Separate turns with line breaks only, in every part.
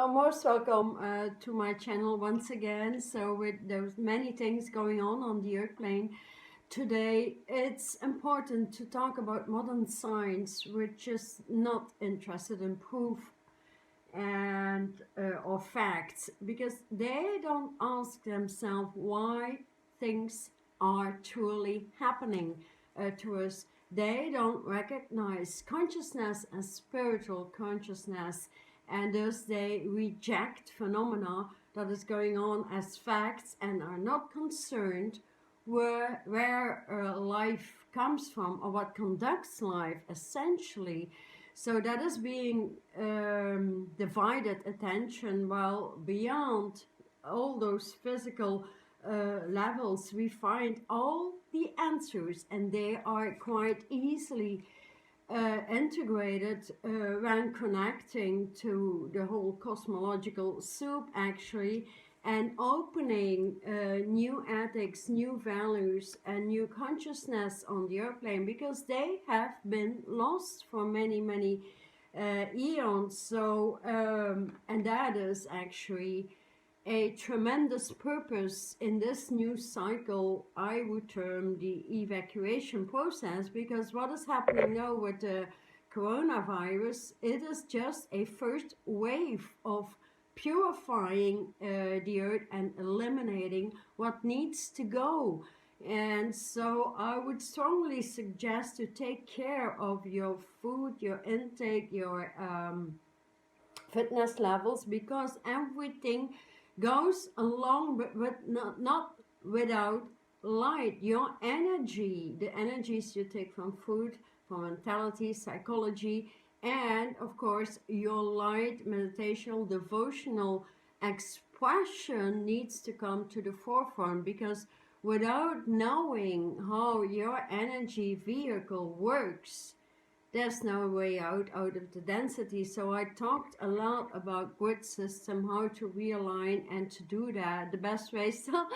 Most welcome to my channel once again. So with those many things going on the airplane today, it's important to talk about modern science, which is not interested in proof and or facts, because they don't ask themselves why things are truly happening to us. They don't recognize consciousness as spiritual consciousness, and thus they reject phenomena that is going on as facts and are not concerned where life comes from or what conducts life essentially. So that is being divided attention, while beyond all those physical levels we find all the answers, and they are quite easily integrated when connecting to the whole cosmological soup actually, and opening new ethics, new values and new consciousness on the airplane, because they have been lost for many eons. So and that is actually a tremendous purpose in this new cycle. I would term the evacuation process, because what is happening now with the coronavirus, it is just a first wave of purifying the earth and eliminating what needs to go. And so I would strongly suggest to take care of your food, your intake, your fitness levels, because everything goes along, but not without light. Your energy, the energies you take from food, from mentality, psychology, and of course your light, meditational, devotional expression needs to come to the forefront, because without knowing how your energy vehicle works, there's no way out of the density. So I talked a lot about grid system, how to realign, and to do that the best way still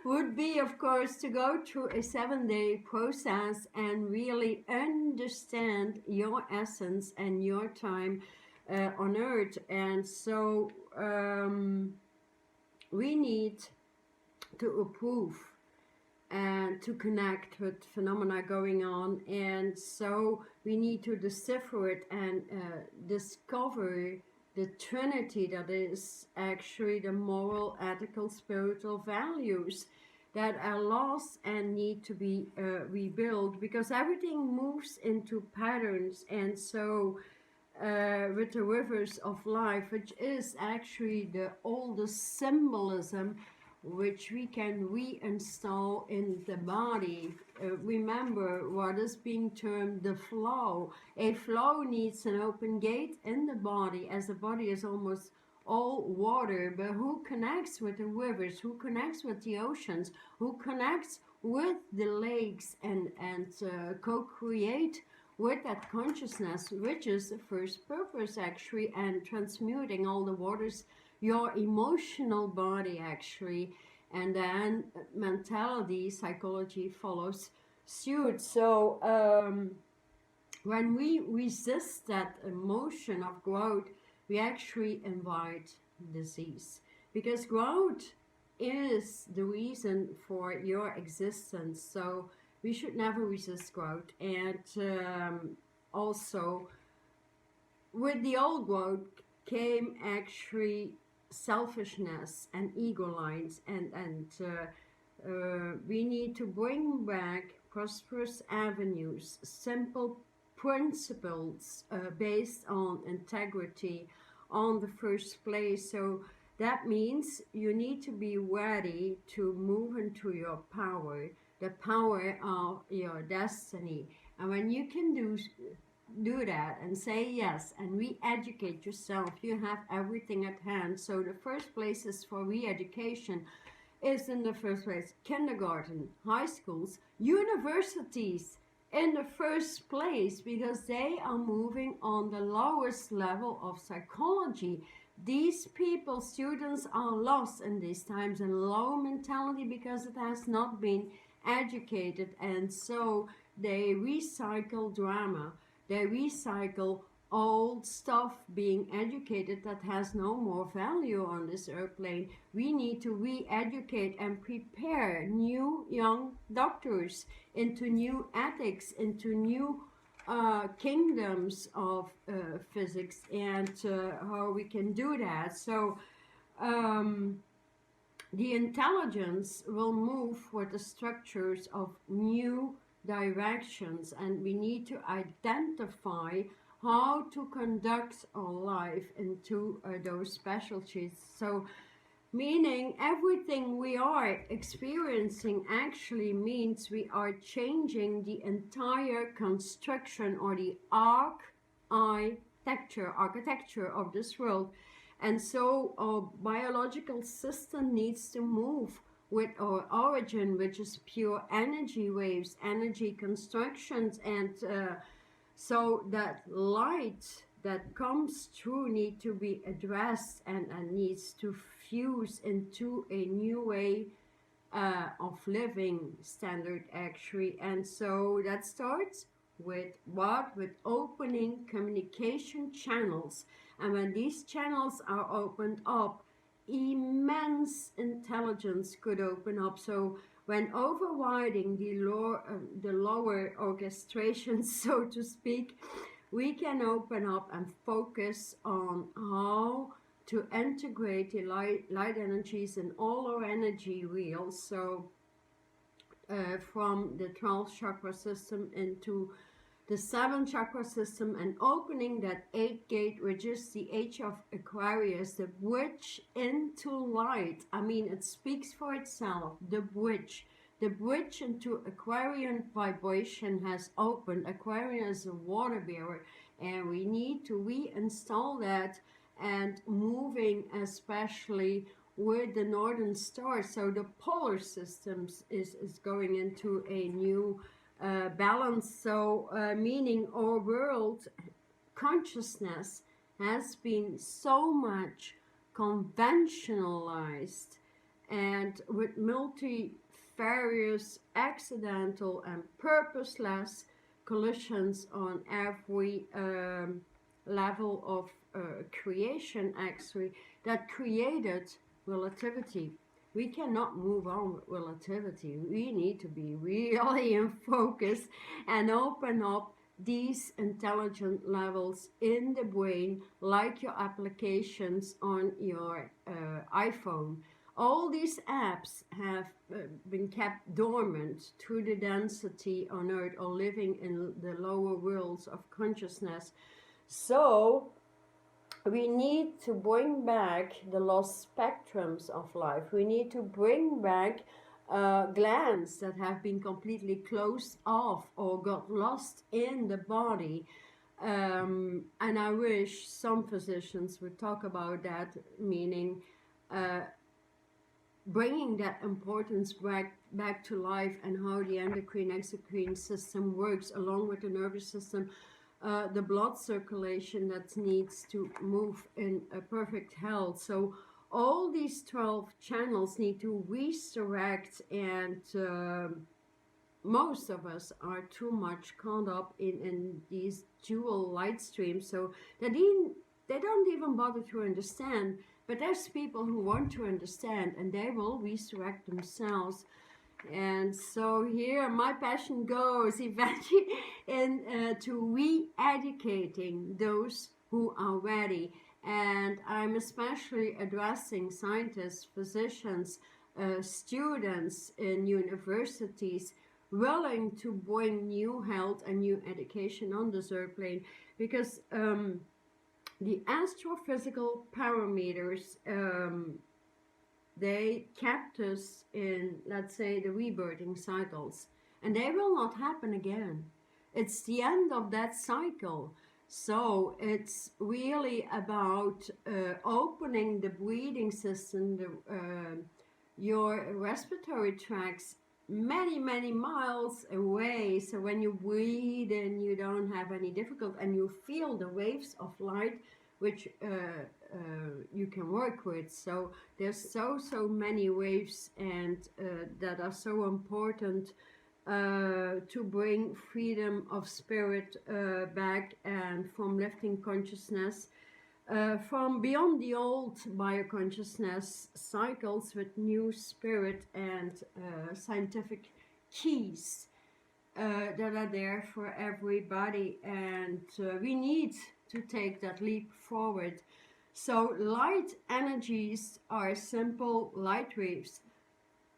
would be, of course, to go through a 7-day process and really understand your essence and your time on earth. And so we need to approve and to connect with phenomena going on, and so we need to decipher it and discover the Trinity that is actually the moral, ethical, spiritual values that are lost and need to be rebuilt, because everything moves into patterns. And so with the rivers of life, which is actually the oldest symbolism which we can reinstall in the body. Remember what is being termed the flow. A flow needs an open gate in the body, as the body is almost all water. But who connects with the rivers, who connects with the oceans, who connects with the lakes, and co-create with that consciousness, which is the first purpose actually, and transmuting all the waters, your emotional body actually, and then mentality, psychology follows suit. So when we resist that emotion of growth, we actually invite disease, because growth is the reason for your existence. So we should never resist growth. And also with the old growth came actually selfishness and ego lines, and we need to bring back prosperous avenues, simple principles based on integrity on the first place. So that means you need to be ready to move into your power, the power of your destiny. And when you can do that and say yes and re-educate yourself, you have everything at hand. So the first places for re-education is, in the first place, kindergarten, high schools, universities in the first place, because they are moving on the lowest level of psychology. These people, students, are lost in these times in low mentality, because it has not been educated, and so they recycle drama. They recycle old stuff being educated that has no more value on this airplane. We need to re-educate and prepare new young doctors into new ethics, into new kingdoms of physics, and how we can do that. So um, the intelligence will move with the structures of new directions, and we need to identify how to conduct our life into those specialties. So meaning everything we are experiencing actually means we are changing the entire construction or the architecture of this world. And so our biological system needs to move with our origin, which is pure energy waves, energy constructions, and so that light that comes through need to be addressed, and needs to fuse into a new way of living standard actually. And so that starts with what? With opening communication channels. And when these channels are opened up, immense intelligence could open up. So when overriding the lower orchestration, so to speak, we can open up and focus on how to integrate the light energies in all our energy wheels. So from the 12th chakra system into the 7th chakra system, and opening that 8th gate, which is the age of Aquarius, the bridge into light. I mean, it speaks for itself. The bridge into Aquarian vibration has opened. Aquarian is a water bearer, and we need to reinstall that, and moving especially with the northern star. So the polar systems is going into a new balance. So meaning our world consciousness has been so much conventionalized, and with multifarious, accidental and purposeless collisions on every level of creation actually, that created relativity. We cannot move on with relativity. We need to be really in focus and open up these intelligent levels in the brain, like your applications on your iPhone. All these apps have been kept dormant through the density on Earth, or living in the lower worlds of consciousness. So we need to bring back the lost spectrums of life. We need to bring back glands that have been completely closed off or got lost in the body. And I wish some physicians would talk about that, meaning bringing that importance back to life, and how the endocrine exocrine system works along with the nervous system, the blood circulation that needs to move in a perfect health. So all these 12 channels need to resurrect, and most of us are too much caught up in these dual light streams, so they don't even bother to understand. But there's people who want to understand, and they will resurrect themselves. And so here my passion goes eventually to re-educating those who are ready. And I'm especially addressing scientists, physicians, students in universities willing to bring new health and new education on this airplane, because the astrophysical parameters, they kept us in, let's say, the rebirthing cycles, and they will not happen again. It's the end of that cycle. So it's really about opening the breathing system, your respiratory tracts many miles away, so when you breathe in you don't have any difficulty, and you feel the waves of light which you can work with. So there's so many waves, and that are so important to bring freedom of spirit back, and from lifting consciousness from beyond the old bioconsciousness cycles with new spirit and scientific keys that are there for everybody, and we need to take that leap forward. So light energies are simple light waves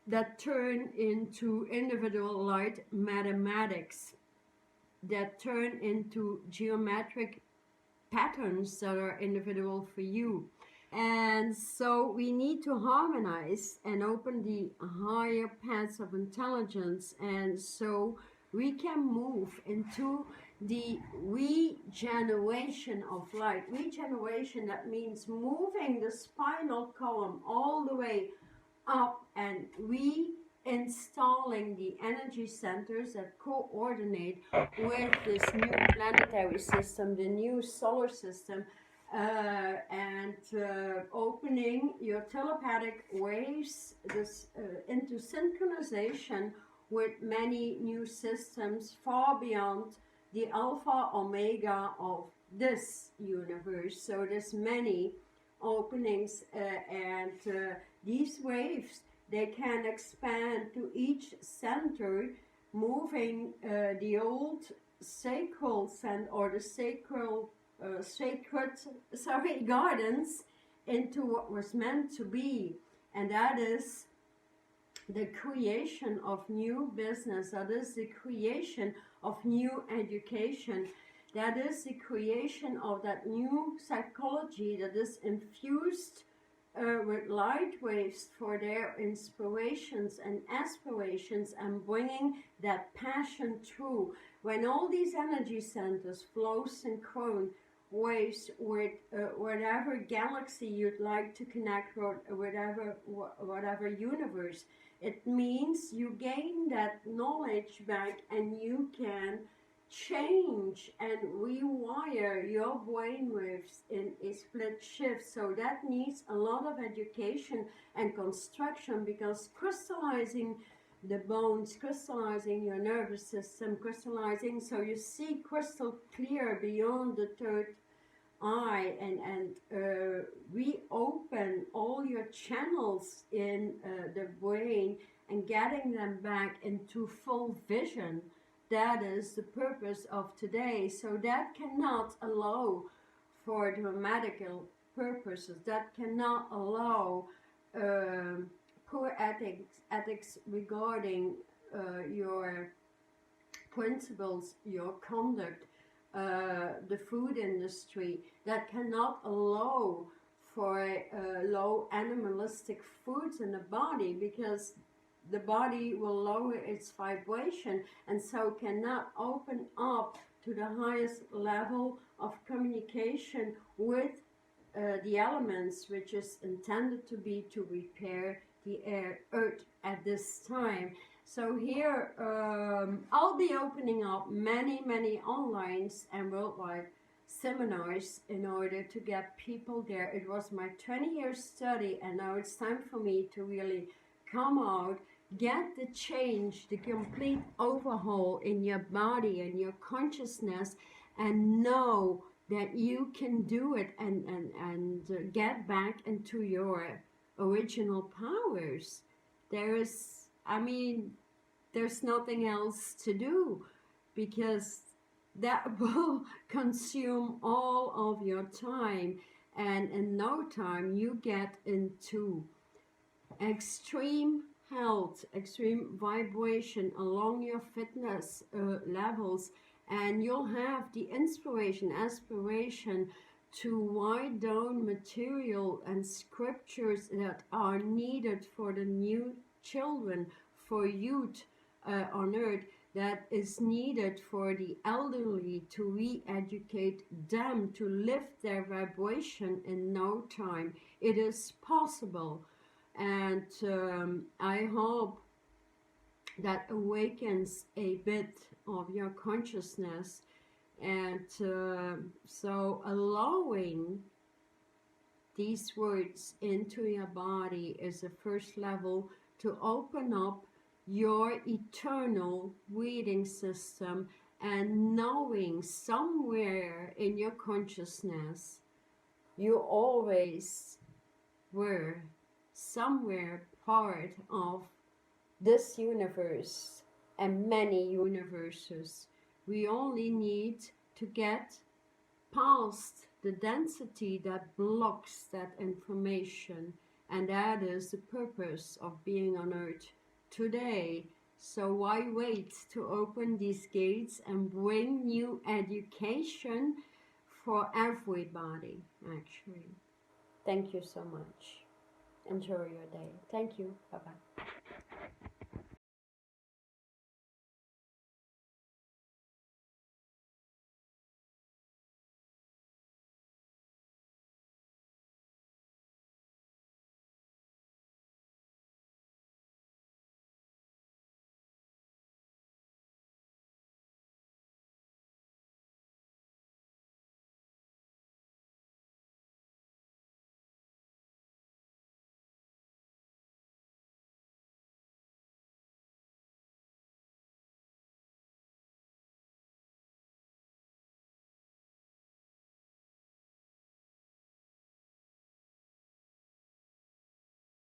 that turn into individual light mathematics, that turn into geometric patterns that are individual for you. And so we need to harmonize and open the higher paths of intelligence, and so we can move into the regeneration of light. Regeneration, that means moving the spinal column all the way up and reinstalling the energy centers that coordinate with this new planetary system, the new solar system, and opening your telepathic waves into synchronization with many new systems far beyond the alpha omega of this universe. So there's many openings, and these waves, they can expand to each center, moving the old sacral or the sacred gardens into what was meant to be, and that is the creation of new business, that is the creation of new education, that is the creation of that new psychology that is infused with light waves for their inspirations and aspirations, and bringing that passion through. When all these energy centers flow synchron waves with whatever galaxy you'd like to connect with, whatever universe, it means you gain that knowledge back, and you can change and rewire your brainwaves in a split shift. So that needs a lot of education and construction, because crystallizing the bones, crystallizing your nervous system, crystallizing so you see crystal clear beyond the third eye, and reopen all your channels in the brain and getting them back into full vision. That is the purpose of today. So that cannot allow for dramatical purposes. That cannot allow poor ethics regarding your principles, your conduct, the food industry. That cannot allow for low animalistic foods in the body, because the body will lower its vibration, and so cannot open up to the highest level of communication with the elements, which is intended to be to repair the earth at this time. So here I'll be opening up many online and worldwide seminars in order to get people there. It was my 20-year study, and now it's time for me to really come out, get the change, the complete overhaul in your body and your consciousness, and know that you can do it, and get back into your original powers. There's nothing else to do, because that will consume all of your time, and in no time you get into extreme health, extreme vibration along your fitness levels, and you'll have the inspiration, aspiration to write down material and scriptures that are needed for the new children, for youth on earth, that is needed for the elderly, to re-educate them, to lift their vibration in no time. It is possible, and I hope that awakens a bit of your consciousness, and so allowing these words into your body is the first level to open up your eternal reading system, and knowing somewhere in your consciousness you always were somewhere part of this universe and many universes. We only need to get past the density that blocks that information, and that is the purpose of being on earth today. So why wait to open these gates and bring new education for everybody, actually? Thank you so much. Enjoy your day. Thank you. Bye-bye.